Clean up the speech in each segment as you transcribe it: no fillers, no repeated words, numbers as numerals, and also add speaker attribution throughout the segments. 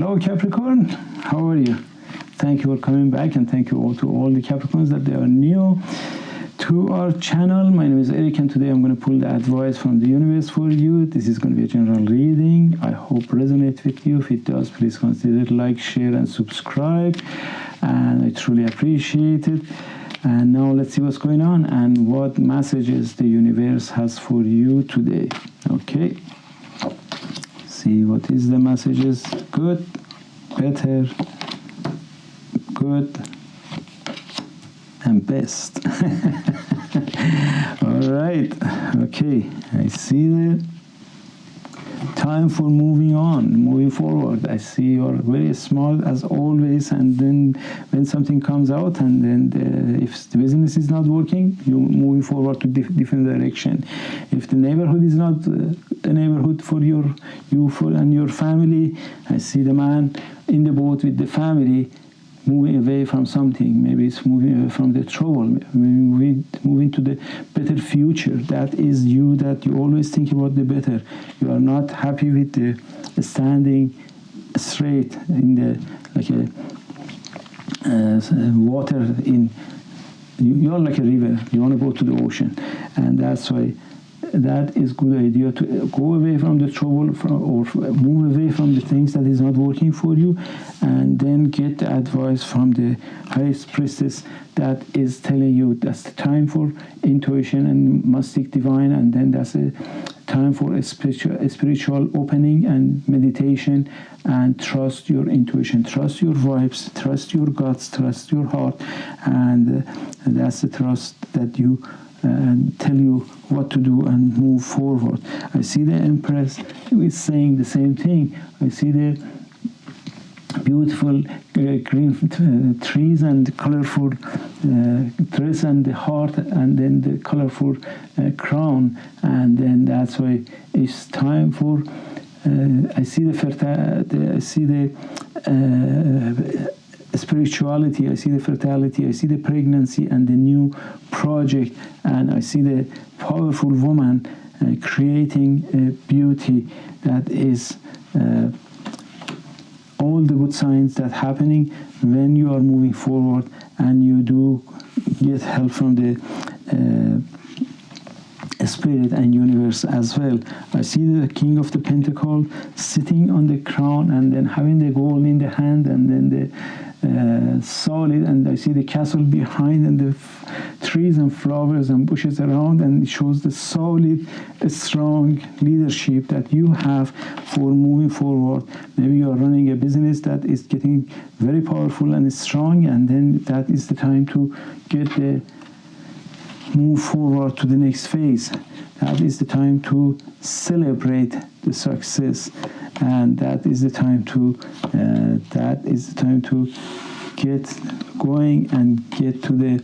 Speaker 1: Hello Capricorn, how are you? Thank you for coming back, and thank you all to all the Capricorns that they are new to our channel. My name is Eric, and today I'm going to pull the advice from the universe for you. This is going to be a general reading. I hope it resonates with you. If it does, please consider like, share and subscribe, and I truly appreciate it. And now let's see what's going on and what messages the universe has for you today. Okay, see what is the messages. Good, better, good, and best. All right, okay, I see the time for moving on, moving forward. I see you're very smart as always, and then when something comes out, and then if the business is not working, you're moving forward to different direction. If the neighborhood is not a neighborhood for you and your family, I see the man in the boat with the family moving away from something. Maybe it's moving away from the trouble, moving to the better future. That is you, that you always think about the better. You are not happy with the standing straight in the water. You are like a river. You want to go to the ocean, and that's why that is good idea to go away from the trouble or move away from the things that is not working for you, and then get the advice from the highest priestess that is telling you that's the time for intuition and mystic divine, and then that's a time for a spiritual opening and meditation, and trust your intuition, trust your vibes, trust your guts, trust your heart, and that's the trust that you tell you what to do and move forward. I see the Empress is saying the same thing. I see the beautiful green trees and colorful dress and the heart, and then the colorful crown, and then that's why it's time for I see the spirituality, I see the fertility, I see the pregnancy and the new project, and I see the powerful woman creating beauty. That is all the good signs that happening when you are moving forward, and you do get help from the spirit and universe as well. I see the King of the Pentacle sitting on the crown, and then having the gold in the hand, and then the solid, and I see the castle behind, and the trees and flowers and bushes around, and it shows the solid, strong leadership that you have for moving forward. Maybe you are running a business that is getting very powerful and strong, and then that is the time to get the move forward to the next phase. That is the time to celebrate the success, and that is the time to get going and get to the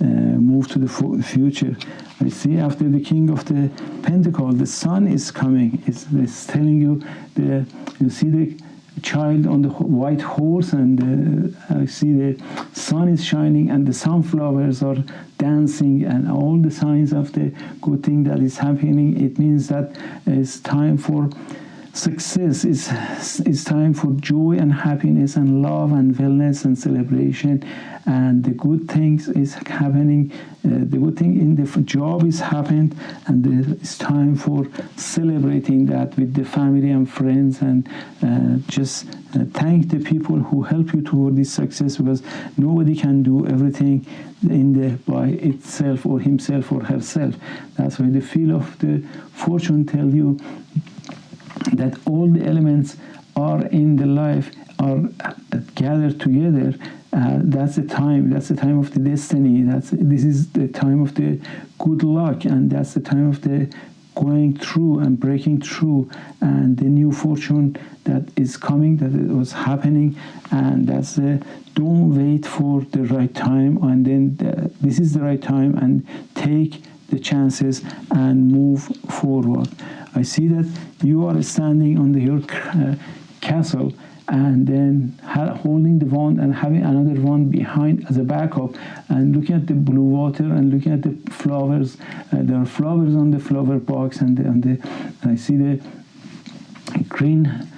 Speaker 1: move to the future. I see after the King of the Pentacle, the sun is coming. It's telling you you see the child on the white horse, and I see the sun is shining, and the sunflowers are dancing, and all the signs of the good thing that is happening. It means that it's time for success, is time for joy and happiness and love and wellness and celebration, and the good things is happening. The good thing in the job is happened, and it's time for celebrating that with the family and friends, and just thank the people who help you toward this success, because nobody can do everything by itself or himself or herself. That's why the feel of the fortune tell you that all the elements are in the life are gathered together. That's the time. That's the time of the destiny. This is the time of the good luck, and that's the time of the going through and breaking through, and the new fortune that is coming, that it was happening, and that's the don't wait for the right time, and then this is the right time, and take the chances and move forward. I see that you are standing on your castle, and then holding the wand and having another wand behind as a backup, and looking at the blue water and looking at the flowers. There are flowers on the flower box, and I see the green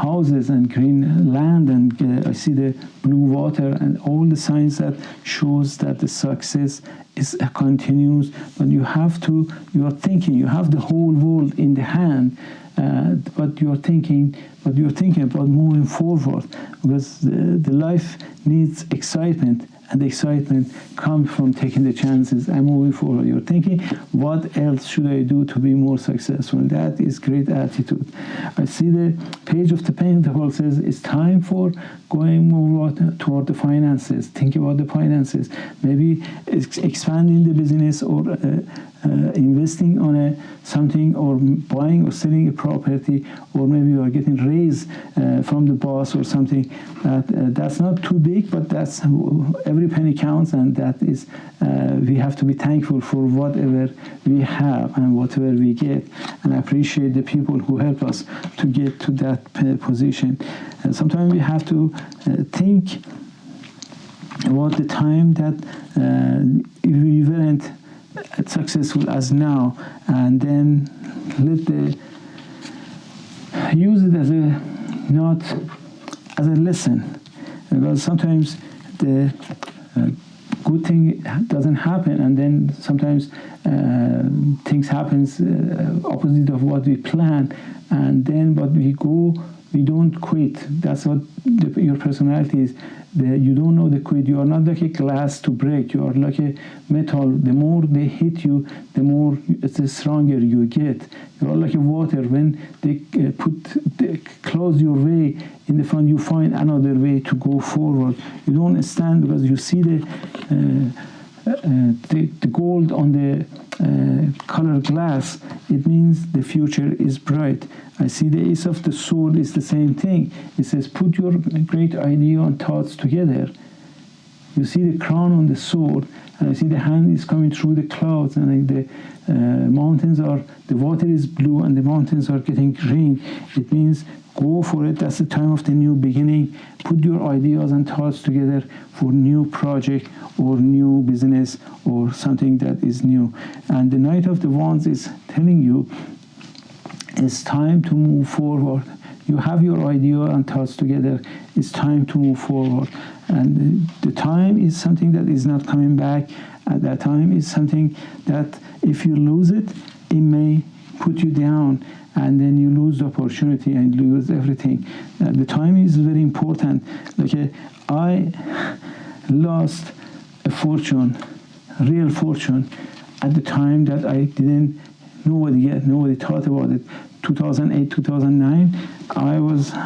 Speaker 1: houses and green land, and I see the blue water, and all the signs that shows that the success is continues. But you are thinking, you have the whole world in the hand, but you're thinking about moving forward, because the life needs excitement, and the excitement comes from taking the chances and moving forward. You're thinking, what else should I do to be more successful? That is great attitude. I see the page of the Pentacles says it's time for going more toward the finances. Think about the finances. Maybe expanding the business, or investing on something, or buying or selling a property, or maybe you are getting raise from the boss or something. That's not too big, but that's every penny counts, and that is we have to be thankful for whatever we have and whatever we get, and appreciate the people who help us to get to that position. And sometimes we have to think about the time that we weren't as successful as now, and then use it as not as a lesson, because sometimes the good thing doesn't happen, and then sometimes things happens opposite of what we plan, and then but we don't quit. That's what your personality is. You don't know the quit. You are not like a glass to break. You are like a metal. The more they hit you, the stronger you get. You are like a water. When they close your way in the front, you find another way to go forward. You don't stand because you see the gold on the colored glass. It means the future is bright. I see the Ace of the Sword is the same thing. It says, put your great idea and thoughts together. You see the crown on the sword, and I see the hand is coming through the clouds, and the water is blue, and the mountains are getting green. It means go for it. That's the time of the new beginning. Put your ideas and thoughts together for new project or new business or something that is new. And the Knight of the Wands is telling you it's time to move forward. You have your idea and thoughts together. It's time to move forward. And the time is something that is not coming back. At that time is something that if you lose it, it may put you down, and then you lose the opportunity and lose everything. The time is very important. Like I lost a fortune, real fortune, at the time that I didn't, nobody thought about it. 2008, 2009, I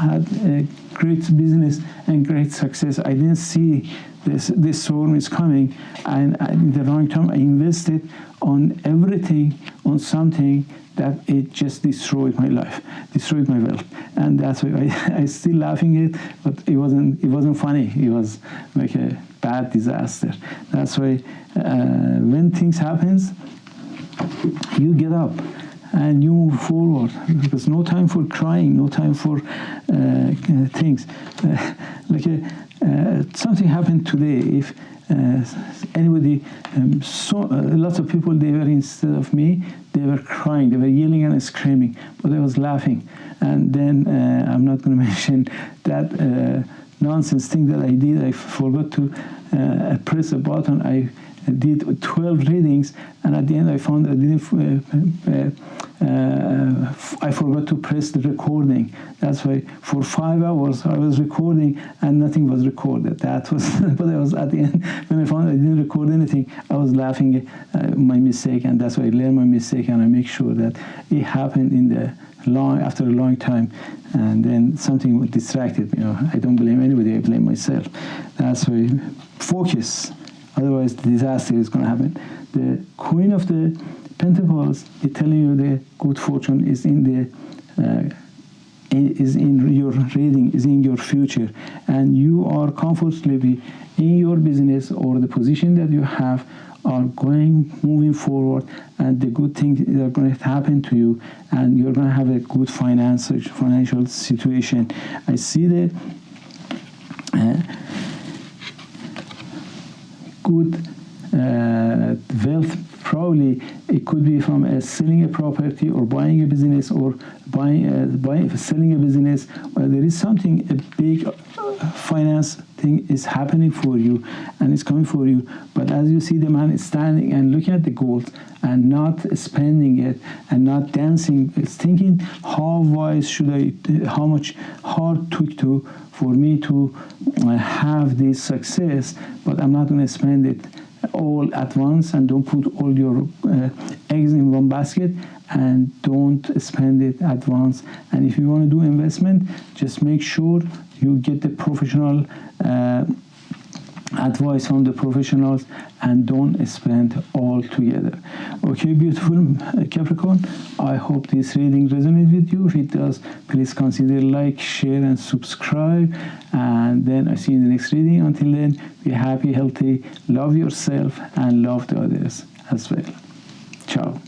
Speaker 1: had a great business and great success. I didn't see this storm is coming, and in the wrong time I invested on everything, on something that it just destroyed my life, destroyed my wealth. And that's why I still laughing it, but it wasn't funny. It was like a bad disaster. That's why when things happens, you get up and you move forward. There's no time for crying, no time for things. Something happened today. If anybody, lots of people, they were, instead of me, they were crying, they were yelling and screaming, but I was laughing. And then I'm not going to mention that nonsense thing that I did. I forgot to press a button. I did 12 readings, and at the end I found I forgot to press the recording. That's why for 5 hours I was recording and nothing was recorded. That was, but I was at the end, when I found I didn't record anything, I was laughing my mistake, and that's why I learned my mistake, and I make sure that it happened after a long time, and then something distracted me. I don't blame anybody, I blame myself. That's why focus. Otherwise, the disaster is going to happen. The Queen of the Pentacles is telling you the good fortune is in your reading, is in your future, and you are comfortably in your business or the position that you have are moving forward, and the good things are going to happen to you, and you're going to have a good financial situation. I see the good wealth. Probably it It could be from selling a property or buying a business or selling a business. There is something, a big finance thing is happening for you and it's coming for you. But as you see, the man is standing and looking at the gold and not spending it and not dancing. It's thinking, how wise should I, how much hard took to for me to have this success, but I'm not going to spend it all at once. And don't put all your eggs in one basket, and don't spend it at once. And if you want to do investment, just make sure you get the professional advice from the professionals and don't spend all together. Okay, beautiful Capricorn, I hope this reading resonates with you. If it does, please consider like, share and subscribe, and then I see you in the next reading. Until then, be happy, healthy, love yourself and love the others as well. Ciao.